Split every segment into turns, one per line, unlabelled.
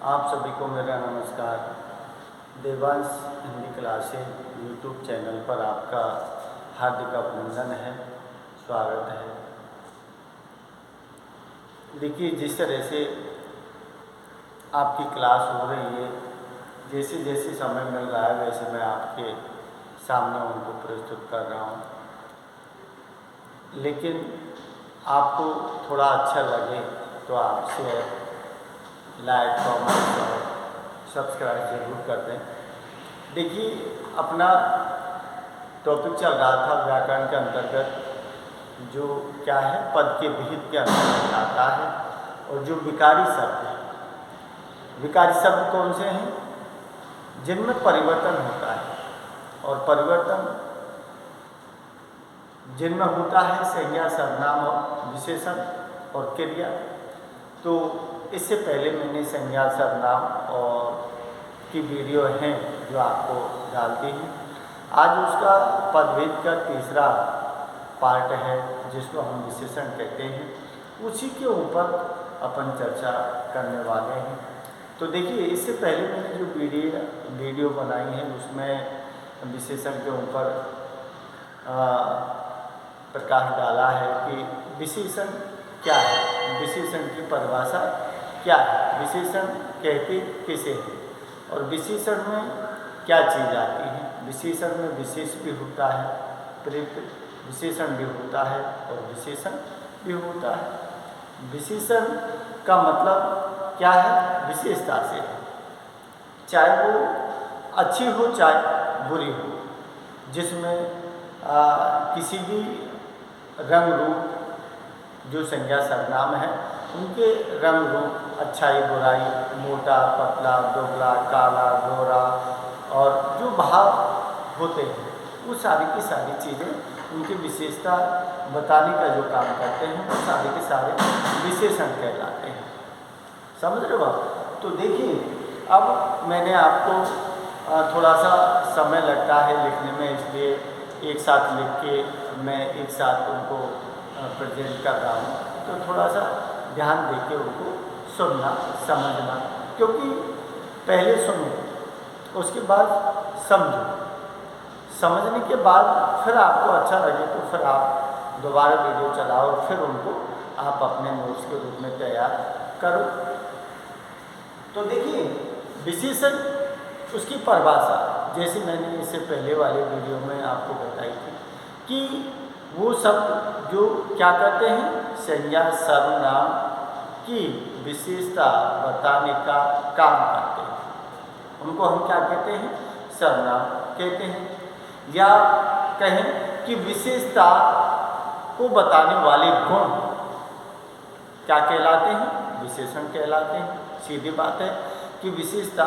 आप सभी को मेरा नमस्कार। Devansh Hindi classes YouTube channel पर आपका हार्दिक अभिनंदन है, स्वागत है। देखिए, जिस तरह से आपकी क्लास हो रही है, जैसे जैसे समय मिल रहा है वैसे मैं आपके सामने उनको प्रस्तुत कर रहा हूँ। लेकिन आपको थोड़ा अच्छा लगे तो आप शेयर, लाइक, कमेंट और सब्सक्राइब जरूर कर दें। देखिए, अपना टॉपिक चल रहा था व्याकरण के अंतर्गत, जो क्या है पद के विहित के अंतर्गत आता है, और जो विकारी शब्द है, विकारी शब्द कौन से हैं? जिनमें परिवर्तन होता है, और परिवर्तन जिनमें होता है संज्ञा, सर्वनाम और विशेषण और क्रिया। तो इससे पहले मैंने संज्ञा, सर्वनाम और की वीडियो हैं जो आपको डाल दी है। आज उसका पदभेद का तीसरा पार्ट है, जिसको हम विशेषण कहते हैं। उसी के ऊपर अपन चर्चा करने वाले हैं। तो देखिए, इससे पहले मैंने जो वीडियो बनाई है उसमें विशेषण के ऊपर प्रकाश डाला है कि विशेषण क्या है, विशेषण की परिभाषा क्या है, विशेषण कहते किसे हैं, और विशेषण में क्या चीज़ आती है। विशेषण में विशेष भी होता है, प्रयुक्त विशेषण भी होता है और विशेषण भी होता है। विशेषण का मतलब क्या है? विशेषता से है, चाहे वो अच्छी हो चाहे बुरी हो, जिसमें किसी भी रंग रूप, जो संज्ञा सर्वनाम है उनके रंग रूप, अच्छाई बुराई, मोटा पतला, दुबला, काला गोरा, और जो भाव होते हैं वो सारी की सारी चीज़ें उनकी विशेषता बताने का जो काम करते हैं वो सारे के सारे विशेषण कहलाते हैं। समझ रहे हो आप? तो देखिए, अब मैंने आपको थोड़ा सा समय लगता है लिखने में, इसलिए एक साथ लिख के मैं एक साथ उनको प्रेजेंट कर रहा हूँ। तो थोड़ा सा ध्यान दे के उनको सुनना, समझना, क्योंकि पहले सुनो उसके बाद समझो, समझने के बाद फिर आपको अच्छा लगे तो फिर आप दोबारा वीडियो चलाओ, फिर उनको आप अपने नोट्स के रूप में तैयार करो। तो देखिए, विशेषण उसकी परिभाषा जैसे मैंने इससे पहले वाले वीडियो में आपको बताई थी कि वो शब्द जो क्या करते हैं, संज्ञा सर्वनाम की विशेषता बताने का काम करते हैं। उनको हम क्या कहते हैं? सर्वनाम कहते हैं। या कहें कि विशेषता को बताने वाले गुण क्या कहलाते हैं? विशेषण कहलाते हैं। सीधी बात है कि विशेषता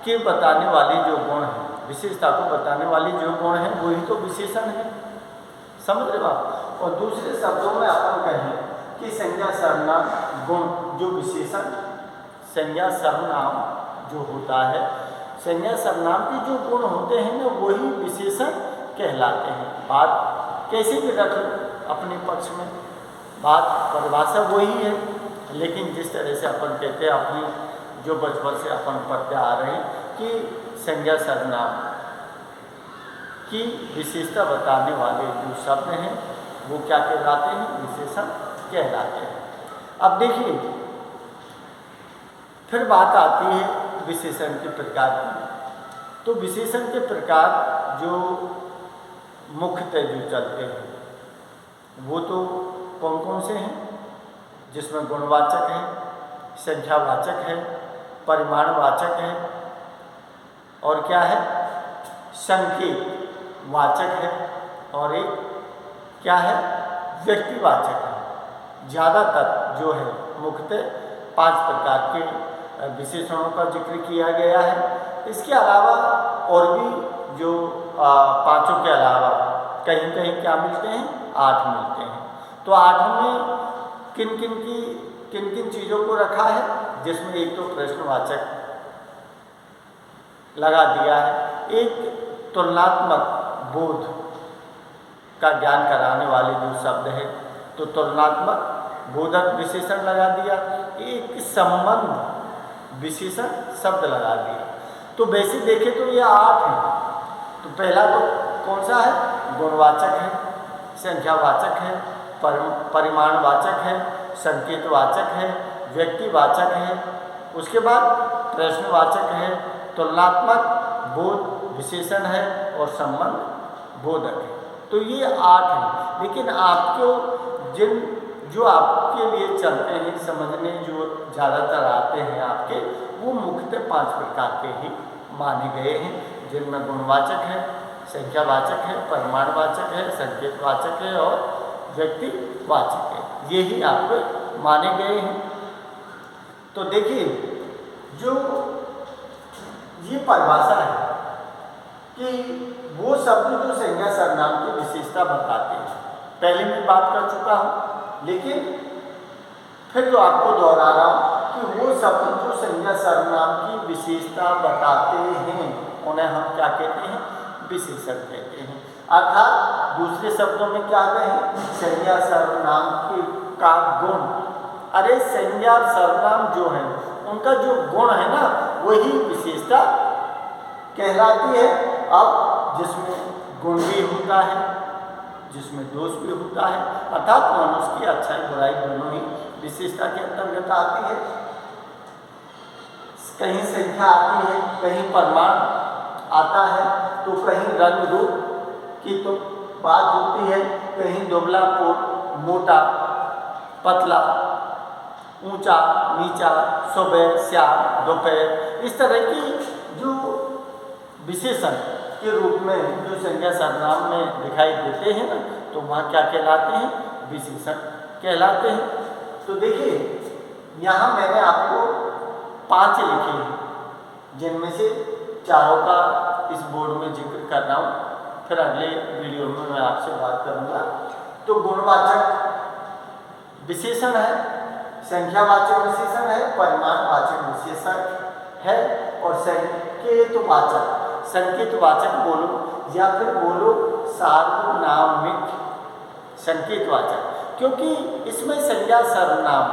के बताने वाले जो गुण हैं, विशेषता को बताने वाले जो गुण हैं वही तो विशेषण है। समझ रहे हो आप? और दूसरे शब्दों में अपन कहें कि संज्ञा सर्वनाम गुण, जो विशेषण संज्ञा सर्वनाम जो होता है, संज्ञा सर्वनाम के जो गुण होते हैं ना, वही विशेषण कहलाते हैं। बात कैसे भी रख लो अपने पक्ष में, बात परिभाषा वही है, लेकिन जिस तरह से अपन कहते हैं, अपनी जो बचपन से अपन पढ़ते आ रहे हैं कि संज्ञा सर्वनाम की विशेषता बताने वाले जो शब्द हैं वो क्या कहलाते हैं? विशेषण कहलाते हैं। अब देखिए, फिर बात आती है विशेषण के प्रकार की। तो विशेषण के प्रकार जो मुख्यतः जो चलते हैं वो तो कौन कौन से हैं? जिसमें गुणवाचक है, संख्यावाचक है, परिमाणवाचक है, और क्या है? संकेत वाचक है, और एक क्या है? व्यक्तिवाचक है। ज़्यादातर जो है मुख्यतः 5 प्रकार के विशेषणों का जिक्र किया गया है। इसके अलावा और भी जो 5 के अलावा कहीं कहीं क्या मिलते हैं? 8 मिलते हैं। तो 8 में किन किन चीज़ों को रखा है? जिसमें एक तो प्रश्नवाचक लगा दिया है, एक तुलनात्मक बोध का ज्ञान कराने वाले जो शब्द है तो तुलनात्मक बोधक विशेषण लगा दिया, एक संबंध विशेषण शब्द लगा दिया। तो वैसे देखें तो ये 8 हैं। तो पहला तो कौन सा है? गुणवाचक है, संख्यावाचक है, परिमाणवाचक है, संकेतवाचक है, व्यक्तिवाचक है, उसके बाद प्रश्नवाचक है, तुलनात्मक बोध विशेषण है और संबंध बोधक है। तो ये 8 हैं। लेकिन आपको जो आपके लिए चलते हैं समझने, जो ज़्यादातर आते हैं आपके, वो मुख्यतः 5 प्रकार के ही माने गए हैं, जिनमें गुणवाचक है, संख्यावाचक है, परिमाणवाचक है, संकेतवाचक है और व्यक्तिवाचक है। ये ही आपको माने गए हैं। तो देखिए, जो ये परिभाषा है कि वो शब्द जो संज्ञा सर्वनाम की विशेषता बताते हैं, पहले मैं बात कर चुका हूँ, लेकिन फिर तो आपको दोहरा रहा हूँ कि वो शब्द जो संज्ञा सर्वनाम की विशेषता बताते हैं उन्हें हम क्या कहते हैं? विशेषण कहते हैं। अर्थात दूसरे शब्दों में क्या कहें? संज्ञा सर्वनाम का गुण। अरे संज्ञा सर्वनाम जो है उनका जो गुण है ना, वही विशेषता कहलाती है। अब जिसमें गुण भी होता है, जिसमें दोष भी होता है, अर्थात मनुष्य की अच्छाई बुराई दोनों ही विशेषता के अंतर्गत आती है। कहीं संख्या आती है, कहीं परिमाण आता है, तो कहीं रंग रूप की तो बात होती है, कहीं दुबला मोटा, पतला, ऊंचा नीचा, सुबह शाम दोपहर, इस तरह की जो विशेषण के रूप में जो संज्ञा सर्वनाम में दिखाई देते हैं ना, तो वहाँ क्या कहलाते हैं? विशेषण कहलाते हैं। तो देखिए, यहाँ मैंने आपको 5 लिखे हैं, जिनमें से चारों का इस बोर्ड में जिक्र कर रहा हूँ, फिर अगले वीडियो में मैं आपसे बात करूँगा। तो गुणवाचक विशेषण है, संख्यावाचक विशेषण है, परिमाणवाचक विशेषण है और संकेतवाचक, संकेतवाचक बोलो या फिर बोलो सार्वनामिक संकेतवाचक, क्योंकि इसमें संज्ञा सर्वनाम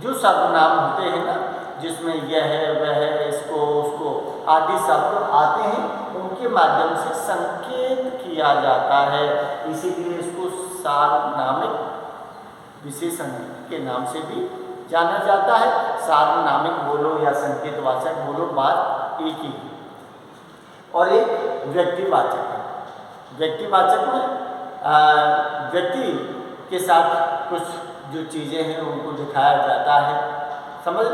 जो सर्वनाम होते हैं ना, जिसमें यह है वह है, इसको उसको आदि शब्द आते हैं, उनके माध्यम से संकेत किया जाता है, इसीलिए इसको सार्वनामिक विशेषण के नाम से भी जाना जाता है। सार्वनामिक बोलो या संकेतवाचक बोलो, बात एक ही है। और एक व्यक्तिवाचक है। व्यक्तिवाचक में व्यक्ति के साथ कुछ जो चीज़ें हैं उनको दिखाया जाता है, समझ,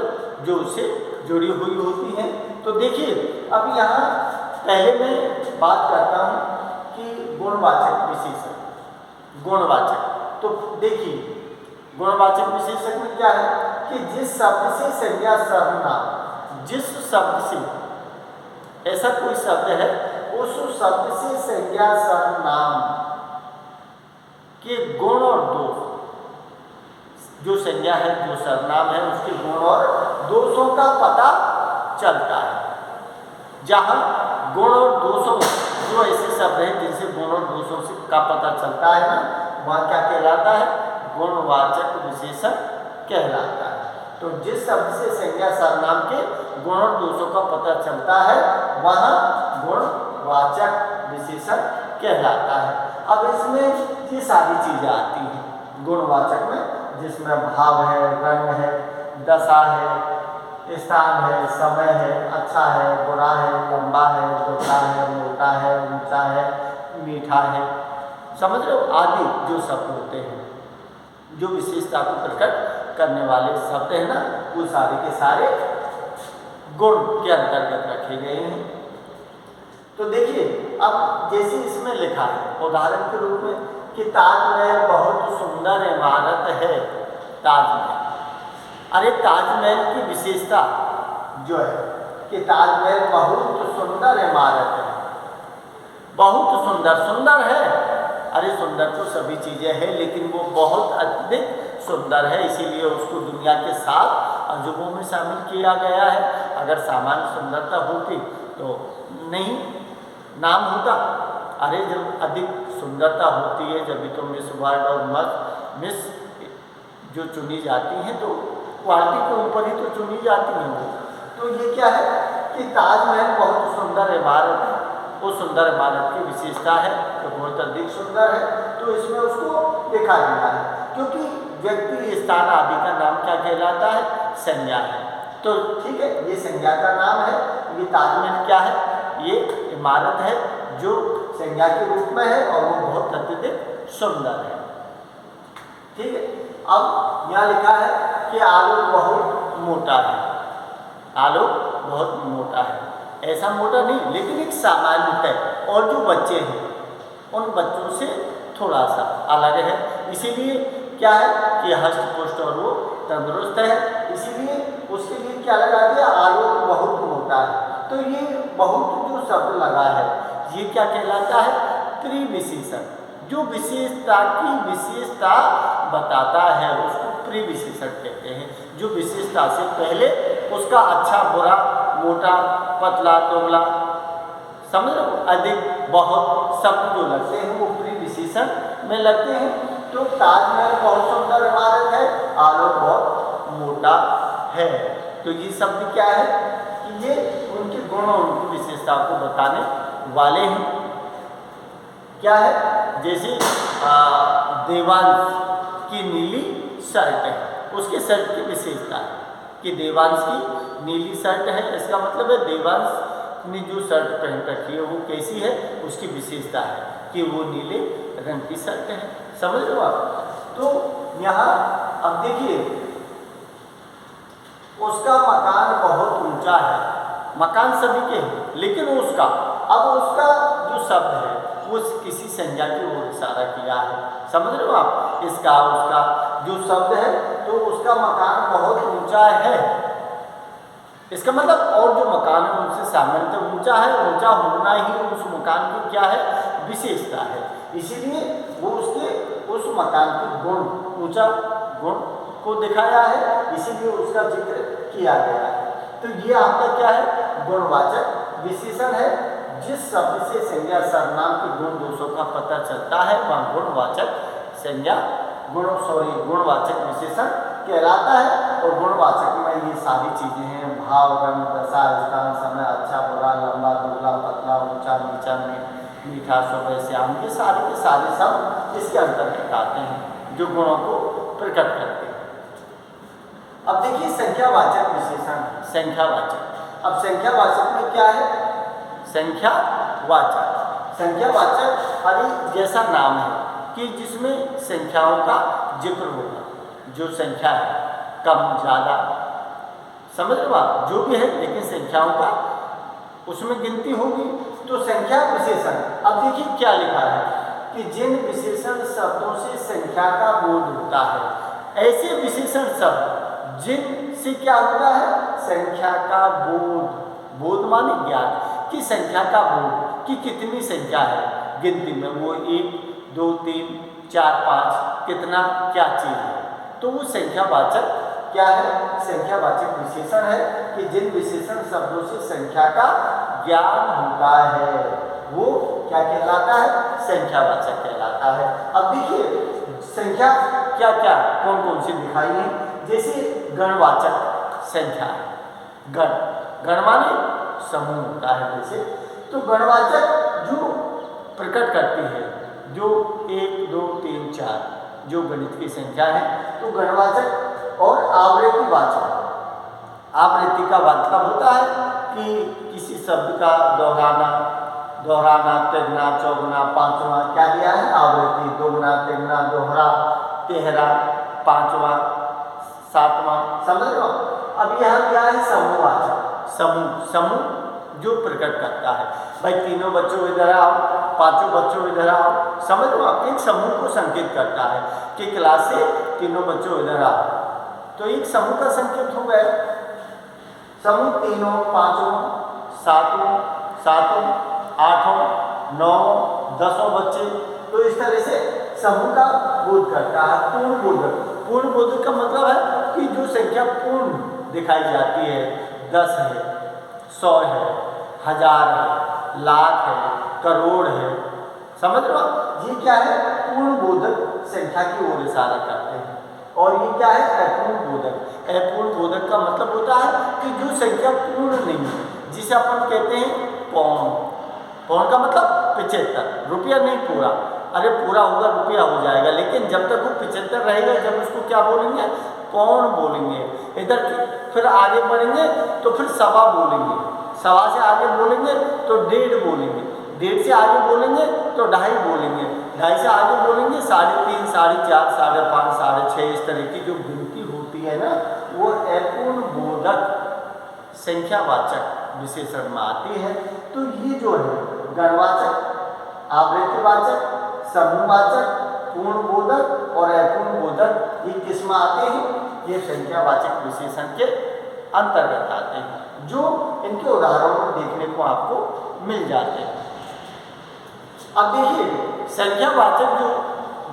जो उससे जुड़ी हुई होती हैं। तो देखिए, अब यहाँ पहले मैं बात करता हूँ कि गुणवाचक विशेषण। गुणवाचक, तो देखिए गुणवाचक विशेषण में क्या है कि जिस शब्द से संज्ञा सर्वनाम, जिस शब्द से, ऐसा कोई शब्द है उस शब्द से संज्ञा सर्वनाम के गुण और दोष, जो संज्ञा है, जो सर्वनाम है, उसके गुण और दोषों का पता चलता है। जहाँ गुण और दोषों, जो ऐसे शब्द हैं जिनसे गुण और दोषों से का पता चलता है ना, वहाँ क्या कहलाता है? गुणवाचक विशेषण कहलाता है। तो जिस शब्द से संज्ञा सर्वनाम के गुण और दोषों का पता चलता है, वहाँ गुणवाचक विशेषण कहलाता है। अब इसमें ये सारी चीज़ें आती हैं गुणवाचक में, जिसमें भाव है, रंग है, दशा है, स्थान है, समय है, अच्छा है, बुरा है, लंबा है, दुबला है, मोटा है, ऊंचा है, मीठा है, समझ रहे हो, आदि जो शब्द होते हैं, जो विशेषता को प्रकट करने वाले शब्द हैं ना, वो सारे के सारे गुण के अंतर्गत रखे गए हैं। तो देखिए, अब जैसे इसमें लिखा है उदाहरण के रूप में कि ताजमहल बहुत सुंदर इमारत है। ताजमहल, अरे ताजमहल की विशेषता जो है कि ताजमहल बहुत सुंदर इमारत है। बहुत सुंदर, सुंदर है, अरे सुंदर तो सभी चीज़ें हैं, लेकिन वो बहुत अधिक सुंदर है, इसीलिए उसको दुनिया के 7 अजूबों में शामिल किया गया है। अगर सामान्य सुंदरता होती तो नहीं नाम होता। अरे जब अधिक सुंदरता होती है, जब भी तो मिस वर्ल्ड और मिस जो चुनी जाती हैं, तो क्वालिटी के ऊपर ही तो चुनी जाती है वो। तो ये क्या है कि ताजमहल बहुत सुंदर इमारत है, वो सुंदर इमारत की विशेषता है जो बहुत अधिक सुंदर है, तो इसमें उसको देखा गया है, क्योंकि व्यक्ति स्थान आदि का नाम क्या कहलाता है, संज्ञा है। तो ठीक है, ये संज्ञा का नाम है। ये ताजमहल क्या है, ये इमारत है जो संज्ञा के रूप में है और वो बहुत अत्यधिक सुंदर है। ठीक है, अब यहाँ लिखा है कि आलोक बहुत मोटा है, आलोक बहुत मोटा है, ऐसा मोटा नहीं लेकिन एक सामान्य है, और जो बच्चे हैं उन बच्चों से थोड़ा सा अलग है, इसीलिए क्या है कि हष्ट पुष्ट और वो तंदुरुस्त है, इसीलिए उसके लिए क्या लगा दिया, आलोक बहुत मोटा है। तो ये बहुत जो शब्द लगा है ये क्या कहलाता है, त्रिविशेषण। जो विशेषता की विशेषता बताता है उसको त्रिविशेषण कहते हैं। जो विशेषता से पहले उसका अच्छा बुरा, मोटा, पतला, दुबला, समझ लो, अधिक, बहुत शब्द जो लगते हैं वो त्रिविशेषण में लगते हैं। तो ताजमहल बहुत सुंदर इमारत है, आलोक बहुत मोटा है। तो ये शब्द क्या है कि ये उनके गुण और उनकी विशेषता को बताने वाले हैं। क्या है, जैसे देवांश की नीली शर्ट है, उसके शर्ट की विशेषता है कि देवांश की नीली शर्ट है, इसका मतलब है देवांश ने जो शर्ट पहन रखी है वो कैसी है, उसकी विशेषता है कि वो नीले रंग की शर्ट है। समझ लो आप। तो यहाँ अब देखिए, उसका मकान बहुत ऊंचा है, मकान सभी के हैं लेकिन उसका, अब उसका जो शब्द है वो किसी संज्ञा की ओर इशारा किया है। समझ रहे हो आप, इसका उसका जो शब्द है तो उसका मकान बहुत ऊंचा है, इसका मतलब और जो मकान है उनसे सामान्यतः ऊंचा है, ऊंचा होना ही उस मकान की क्या है, विशेषता है, इसीलिए वो उसके उस मकान के गुण, ऊंचा गुण को दिखाया है, इसीलिए उसका जिक्र किया गया है। तो ये आपका क्या है, गुणवाचक विशेषण है। जिस शब्द से संज्ञा सर्वनाम के गुण दोषों का पता चलता है वह गुणवाचक संज्ञा गुणवाचक विशेषण कहलाता है। और गुणवाचक में ये सारी चीजें हैं, भाव, रंग, दशा, स्थान, समय, अच्छा बुरा, लंबा दुबला, पतला, ऊंचा नीचा, मीठा सुबह श्याम, ये सारे के सारे शब्द इसके अंतर्गत आते हैं जो गुणों को प्रकट करते हैं। अब देखिए संख्यावाचक विशेषण, संख्यावाचक। अब संख्यावाचक में क्या है, संख्यावाचक, संख्यावाचक अरे जैसा नाम है कि जिसमें संख्याओं का जिक्र होगा, जो संख्या है कम ज़्यादा, समझ लो आप, जो भी है लेकिन संख्याओं का उसमें गिनती होगी, तो संख्या विशेषण। अब देखिए क्या लिखा है कि जिन विशेषण शब्दों से संख्या का बोध होता है, ऐसे विशेषण शब्द जिनसे क्या होता है, संख्या का बोध, बोध माने ज्ञान की संख्या का बोध कि कितनी संख्या है गिनती में, वो 1 2 3 4 5 कितना क्या चीज़ है, तो वो संख्यावाचक क्या है, संख्यावाचक विशेषण है कि जिन विशेषण शब्दों से संख्या का ज्ञान होता है वो क्या कहलाता है, संख्यावाचक कहलाता है। अब देखिए संख्या क्या क्या कौन कौन सी दिखाई है, जैसे गणवाचक संख्या, गण, गण माने समूह होता है जैसे, तो गणवाचक जो प्रकट करती है जो 1 2 3 4 जो गणित की संख्या है, तो गणवाचक। और आवृत्तिवाचक, आवृत्ति का मतलब होता है कि किसी शब्द का दोहराना, दोहराना, तिगना, चौगुना, पांचवा क्या दिया है, आवृत्ति, दोगुना, तिगना, दोहरा, तेहरा, पांचवा, सातवां, समझ लो। अब यहाँ क्या है, समूहवाचक, समूह, समूह जो प्रकट करता है, भाई तीनों बच्चों इधर आओ, पांचों बच्चों इधर आओ, समझ लो आप, एक समूह को संकेत करता है कि क्लास से तीनों बच्चों इधर आओ, तो एक समूह का संकेत हो गया। समूह तीनों, पांचों, सातों, सातों, आठों, नौ, 10 बच्चे, तो इस तरह से समूह का बोध करता है। पूर्ण बोधक, पूर्ण बोधक का मतलब है कि जो संख्या पूर्ण दिखाई जाती है, 10 है, 100 है, 1000 है, लाख है, करोड़ है, समझ लो, ये क्या है, पूर्ण बोधक संख्या की ओर इशारा करते हैं। और ये क्या है, अपूर्ण बोधक, अपूर्ण बोधक का मतलब होता है कि जो संख्या पूर्ण नहीं है, जिसे अपन कहते हैं पौन। पौन का मतलब 75, रुपया नहीं पूरा। अरे पूरा होगा रुपया हो जाएगा, लेकिन जब तक वो 75 रहेगा, जब उसको क्या बोलेंगे, पौन बोलेंगे। इधर फिर आगे बढ़ेंगे तो फिर सवा बोलेंगे, सवा से आगे बोलेंगे तो 1.5 बोलेंगे, 1.5 से आगे बोलेंगे तो 2.5 बोलेंगे, 2.5 से आगे बोलेंगे 3.5, 4.5, 5.5, 6.5। इस तरह की जो गिनती होती है ना, वो अपूर्ण बोधक संख्यावाचक विशेषण में आती है। तो ये जो है गणवाचक, आवृत्तिवाचक, समूहवाचक, पूर्ण बोधक और अपूर्ण बोधक, ये किस में आते हैं, ये संख्यावाचक विशेषण के अंतर्गत आते हैं, जो इनके उदाहरणों देखने को आपको मिल जाते हैं। अब देखिए संख्यावाचक जो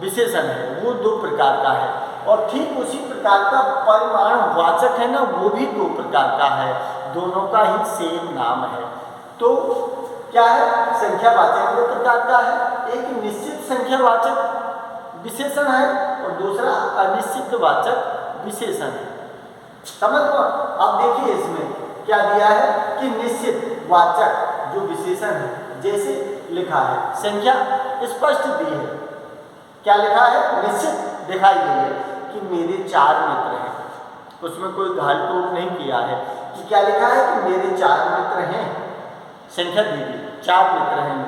विशेषण है वो 2 प्रकार का है, और ठीक उसी प्रकार का परिमाणवाचक है ना, वो भी 2 प्रकार का है। दोनों का ही सेम नाम है। तो क्या है, संख्यावाचक 2 प्रकार का है, एक निश्चित संख्यावाचक विशेषण है और दूसरा अनिश्चित वाचक विशेषण है। समझ लो। अब देखिए इसमें क्या दिया है कि निश्चित वाचक जो विशेषण है, जैसे लिखा है, संख्या स्पष्ट दी है, क्या लिखा है, निश्चित दिखाई गई है कि मेरे 4 मित्र हैं, उसमें कोई घाल टूट नहीं किया है कि क्या लिखा है कि मेरे 4 मित्र हैं, संख्या दी गई 4 मित्र हैं,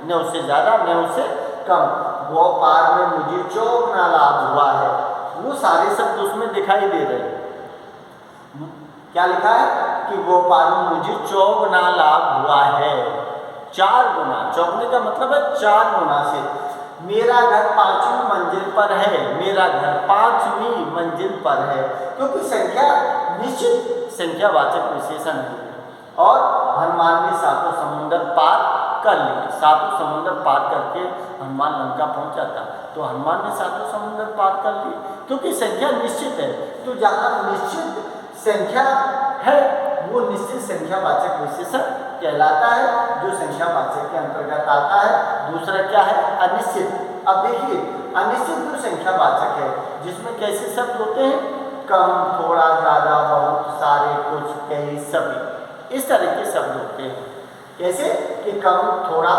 न उससे ज़्यादा न उससे कम। वो पार में मुझे 54 लाभ हुआ है, वो सारे शब्द उसमें दिखाई दे रहे हैं। क्या लिखा है कि वो पार में मुझे 54 लाभ हुआ है, 4 गुना, चौगने का मतलब है 4 गुना से। मेरा घर 5वीं मंजिल पर है, मेरा घर 5वीं मंजिल पर है, क्योंकि संख्या निश्चित संख्यावाचक विशेषण है। और हनुमान ने 7 समुंदर पार कर लिए, 7 समुंदर पार करके हनुमान लंका पहुंचा था, तो हनुमान ने 7 समुंदर पार कर लिए, क्योंकि संख्या निश्चित है। तो जहाँ निश्चित संख्या है वो निश्चित संख्यावाचक विशेषण कहलाता है, जो संख्यावाचक के अंतर्गत आता है। दूसरा क्या है, अनिश्चित। अब देखिए अनिश्चित जो संख्यावाचक है, जिसमें कैसे शब्द होते हैं, कम, थोड़ा, ज़्यादा, बहुत, सारे, कुछ, कई, सभी, इस तरह के शब्द होते हैं। कैसे कि कम, थोड़ा,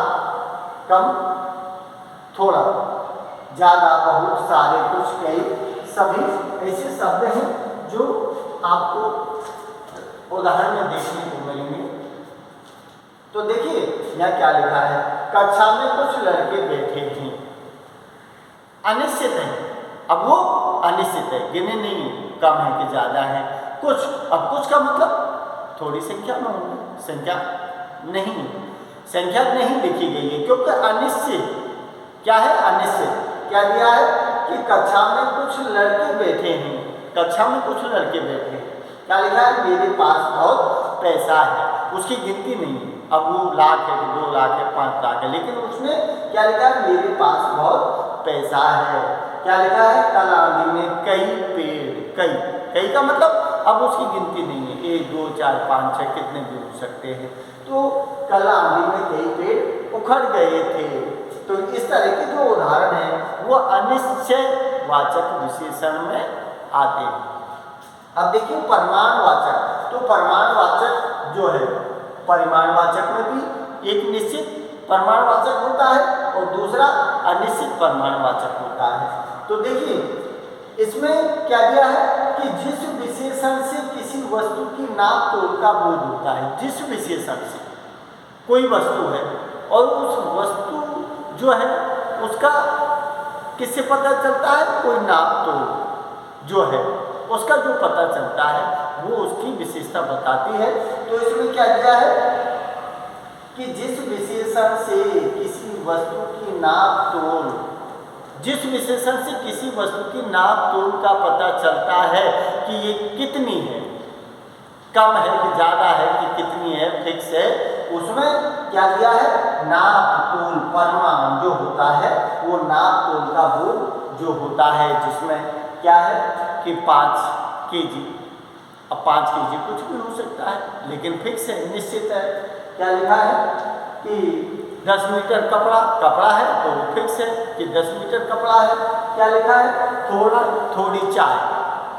कम, थोड़ा, ज़्यादा, बहुत, सारे, कुछ, कई, सभी, ऐसे शब्द हैं जो आपको उदाहरण में देखने को मिलेंगे। तो देखिए यहाँ क्या लिखा है, कक्षा में कुछ लड़के बैठे हैं, अनिश्चित है। अब वो अनिश्चित है, गिने नहीं है, कम है कि ज़्यादा है, कुछ। अब कुछ का मतलब थोड़ी संख्या में होंगे, संख्या नहीं, संख्या नहीं लिखी गई है, क्योंकि अनिश्चित क्या है, अनिश्चित। क्या दिया है कि कक्षा में कुछ लड़के बैठे हैं, कक्षा में कुछ लड़के बैठे हैं। क्या लिखा है, मेरे पास बहुत पैसा है, उसकी गिनती नहीं है। अब वो लाख है कि 2 लाख है, 5 लाख है, लेकिन उसने क्या लिखा है, मेरे पास बहुत पैसा है। क्या लिखा है, कल आंधी में कई पेड़, कई, कई का मतलब अब उसकी गिनती नहीं है, 1, 2, 4, 5, 6 कितने भी हो सकते हैं। तो कल आंधी में कई पेड़ उखड़ गए थे। तो इस तरह के जो उदाहरण है वो अनिश्चयवाचक विशेषण में आते हैं। अब देखिए परिमाणवाचक, तो परिमाणवाचक जो है, परिमाणवाचक में भी एक निश्चित परिमाणवाचक होता है और दूसरा अनिश्चित परिमाणवाचक होता है। तो देखिए इसमें क्या दिया है कि जिस विशेषण से किसी वस्तु की नाप तोल का बोध होता है, जिस विशेषण से कोई वस्तु है और उस वस्तु जो है उसका किससे पता चलता है, कोई नाप तोल जो है उसका जो पता चलता है वो उसकी विशेषता बताती है। तो इसमें क्या दिया है कि जिस विशेषण से किसी वस्तु की नाप तोल, जिस विशेषण से किसी वस्तु की नाप तोल का पता चलता है कि ये कितनी है, कम है कि ज़्यादा है कि कितनी है, फिक्स है, उसमें क्या दिया है, नाप तोल परिमाण जो होता है वो नाप तोल का बोध जो होता है, जिसमें क्या है कि 5 kg। अब 5 kg कुछ भी हो सकता है, लेकिन फिक्स है, निश्चित है। क्या लिखा है कि 10 मीटर कपड़ा है, तो फिक्स है कि 10 मीटर कपड़ा है। क्या लिखा है, थोड़ी चाय,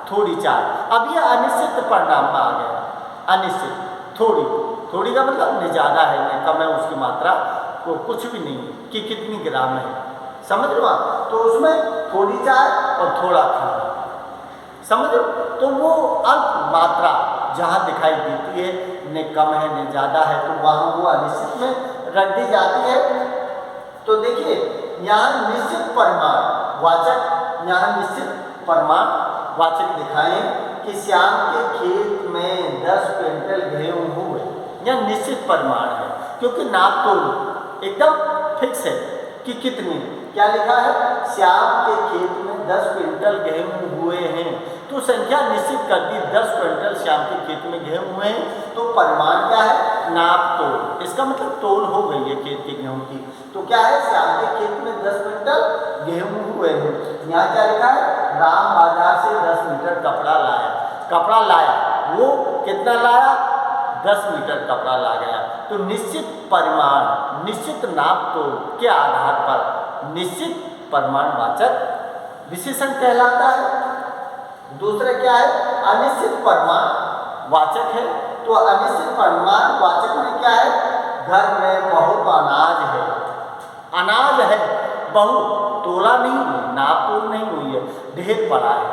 थोड़ी चाय। अब ये अनिश्चित परिणाम में आ गया, अनिश्चित। थोड़ी, थोड़ी का मतलब न ज़्यादा है न कम है, उसकी मात्रा को कुछ भी नहीं है कि कितनी ग्राम है, समझ लो आप। तो उसमें थोड़ी चाय और थोड़ा खाना, समझ लो। तो वो अल्प मात्रा जहाँ दिखाई देती है, न कम है न ज़्यादा है, तो वहाँ वो अनिश्चित में रख दी जाती है। तो देखिए यहाँ निश्चित परिमाण वाचक, यहाँ निश्चित परिमाण वाचक दिखाएं कि श्याम के खेत में 10 क्विंटल गेहूं हुए। यह निश्चित परिमाण है क्योंकि नाप तोल एकदम फिक्स है कि कितनी, क्या लिखा है, श्याम के खेत में 10 क्विंटल गेहूं हुए हैं, तो संख्या निश्चित कर दी, 10 क्विंटल श्याम के खेत में गेहूं हुए हैं। तो परिमाण क्या है, नाप तोल, इसका मतलब तोल हो गई है खेत के गेहूं की। तो क्या है, श्याम के खेत में 10 क्विंटल गेहूं हुए हैं। यहाँ क्या लिखा है, राम बाजार से 10 मीटर कपड़ा लाया। कपड़ा लाया, वो कितना लाया, 10 मीटर कपड़ा ला गया। तो निश्चित परिमाण, निश्चित नाप तोल के आधार पर निश्चित परिमाणवाचक विशेषण कहलाता है। दूसरा क्या है, अनिश्चित परिमाण वाचक है। तो अनिश्चित परिमाण वाचक में क्या है, घर में बहुत अनाज है, अनाज है बहुत, तोला नहीं, नाप तोल नहीं हुई है, ढेर पड़ा है।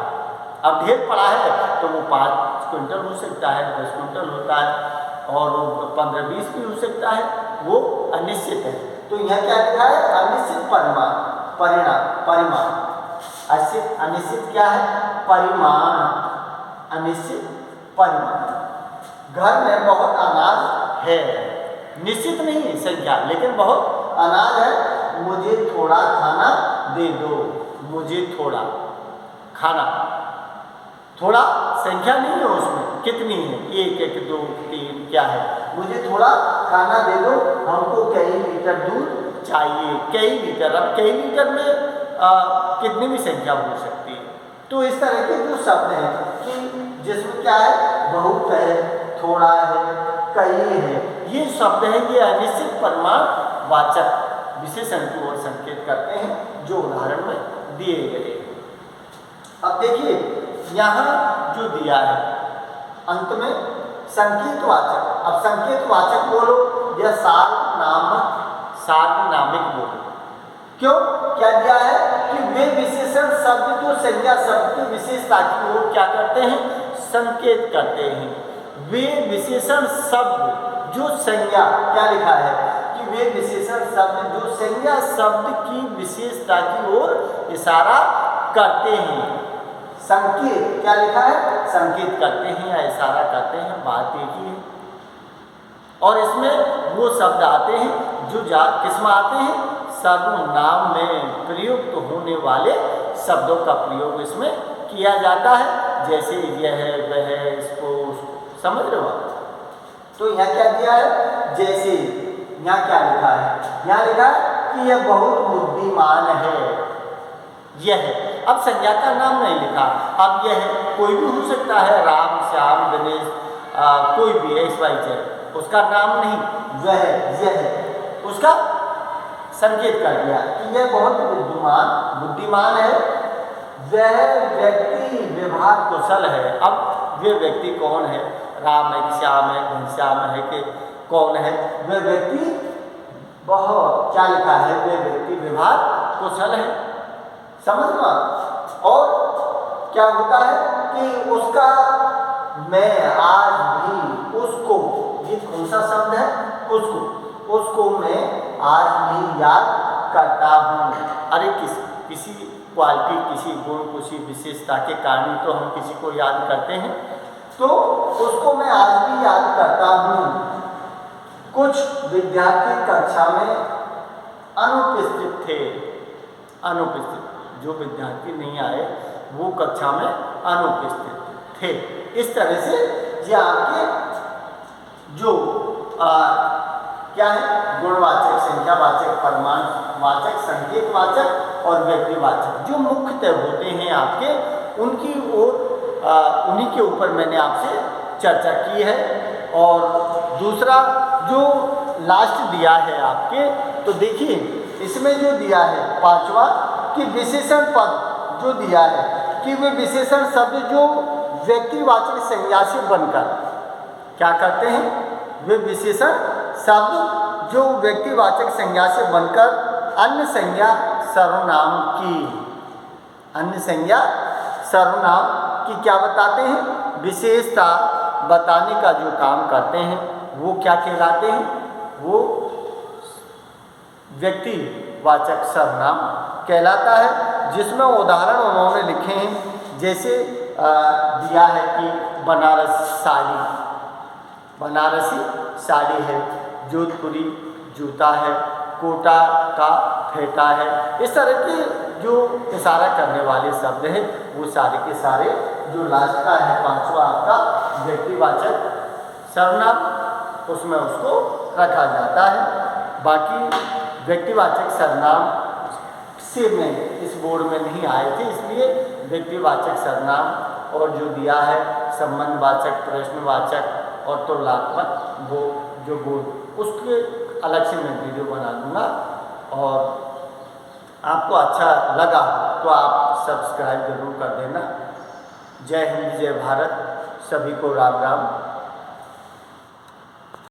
अब ढेर पड़ा है तो वो 5 क्विंटल हो सकता है, 10 क्विंटल होता है, और 15-20 भी हो सकता है, वो अनिश्चित है। तो यह क्या लिखा है, अनिश्चित परिमाण, परिमाण। अनिश्चित क्या है, परिमाण, अनिश्चित परिमाण। घर में बहुत अनाज है, निश्चित नहीं है संख्या, लेकिन बहुत अनाज है, मुझे थोड़ा खाना दे दो, मुझे थोड़ा खाना, थोड़ा संख्या नहीं है उसमें, कितनी है, 1, 1, 2, 3 क्या है, मुझे थोड़ा खाना दे दो, हमको कई लीटर दूध चाहिए। कई लीटर, अब कई लीटर में कितनी भी संख्या हो सकती है। तो इस तरह के जो शब्द हैं कि जिसमें क्या है, बहुत है, थोड़ा है, कई है, ये शब्द हैं, ये अनिश्चित परिमाण वाचक विशेषण की ओर संकेत करते हैं जो उदाहरण में दिए गए। अब देखिए यहाँ जो दिया है अंत में संकेतवाचक। अब संकेतवाचक बोलो या सार्वनामिक बोलो। क्यों, क्या दिया है कि वे विशेषण शब्द जो संज्ञा शब्द की विशेषता की ओर क्या करते हैं, संकेत करते हैं। वे विशेषण शब्द जो संज्ञा, क्या लिखा है कि वे विशेषण शब्द जो संज्ञा शब्द की विशेषता की ओर इशारा करते हैं। संकेत, क्या लिखा है, संकेत करते हैं या इशारा करते हैं, बात एक ही है। और इसमें वो शब्द आते हैं जो किसमें आते हैं, सर्वनाम में प्रयुक्त होने वाले शब्दों का प्रयोग इसमें किया जाता है, जैसे यह है, वह है, इसको, समझ रहे हो आप। तो यहाँ क्या दिया है, जैसे यहाँ क्या लिखा है, यहाँ लिखा है कि यह बहुत बुद्धिमान है, यह है। अब संज्ञा का नाम नहीं लिखा, अब यह है, कोई भी हो सकता है, राम, श्याम, गणेश, कोई भी XYZ, उसका नाम नहीं, वह है, यह है, उसका संकेत कर दिया कि यह बहुत बुद्धिमान है, वह व्यक्ति विभाग कुशल है। अब वह व्यक्ति कौन है, राम है कि श्याम है, घनश्याम है कि कौन है, वह व्यक्ति बहुत, क्या लिखा है, वह व्यक्ति विभाग कुशल है, समझ लो। और क्या होता है कि उसका, मैं आज भी उसको, ये कौन सा शब्द है, उसको मैं आज भी याद करता हूँ। अरे किसी क्वालिटी, किसी गुण, किसी विशेषता के कारण तो हम किसी को याद करते हैं, तो उसको मैं आज भी याद करता हूँ। कुछ विद्यार्थी कक्षा में अनुपस्थित थे, अनुपस्थित, जो विद्यार्थी नहीं आए वो कक्षा में अनुपस्थित थे। इस तरह से ये आपके जो क्या है, गुणवाचक, संख्यावाचक, परिमाणवाचक, संकेतवाचक और व्यक्तिवाचक जो मुख्यतः होते हैं आपके, उनकी ओर उन्हीं के ऊपर मैंने आपसे चर्चा की है। और दूसरा जो लास्ट दिया है आपके, तो देखिए इसमें जो दिया है 5वां कि विशेषण पद जो दिया है, कि वे विशेषण शब्द जो व्यक्तिवाचक संज्ञा से बनकर क्या करते हैं, वे विशेषण शब्द जो व्यक्तिवाचक संज्ञा से बनकर अन्य संज्ञा सर्वनाम की, अन्य संज्ञा सर्वनाम की क्या बताते हैं, विशेषता बताने का जो काम करते हैं वो क्या कहलाते हैं, वो व्यक्तिवाचक सर्वनाम कहलाता है। जिसमें उदाहरण उन्होंने लिखे हैं, जैसे दिया है कि बनारसी साड़ी है, जोधपुरी जूता है, कोटा का फेटा है। इस तरह के जो इशारा करने वाले शब्द हैं वो सारे के सारे जो लास्ट का है पांचवा आपका व्यक्तिवाचक सर्वनाम, उसमें उसको रखा जाता है। बाकी व्यक्तिवाचक सर्वनाम से में इस बोर्ड में नहीं आए थे, इसलिए व्यक्तिवाचक सर्वनाम और जो दिया है संबंधवाचक, प्रश्नवाचक और तुलनात्मक वो जो बोर्ड, उसके अलग से मैं वीडियो बना दूंगा। और आपको अच्छा लगा तो आप सब्सक्राइब जरूर कर देना। जय हिंद, जय भारत, सभी को राम राम।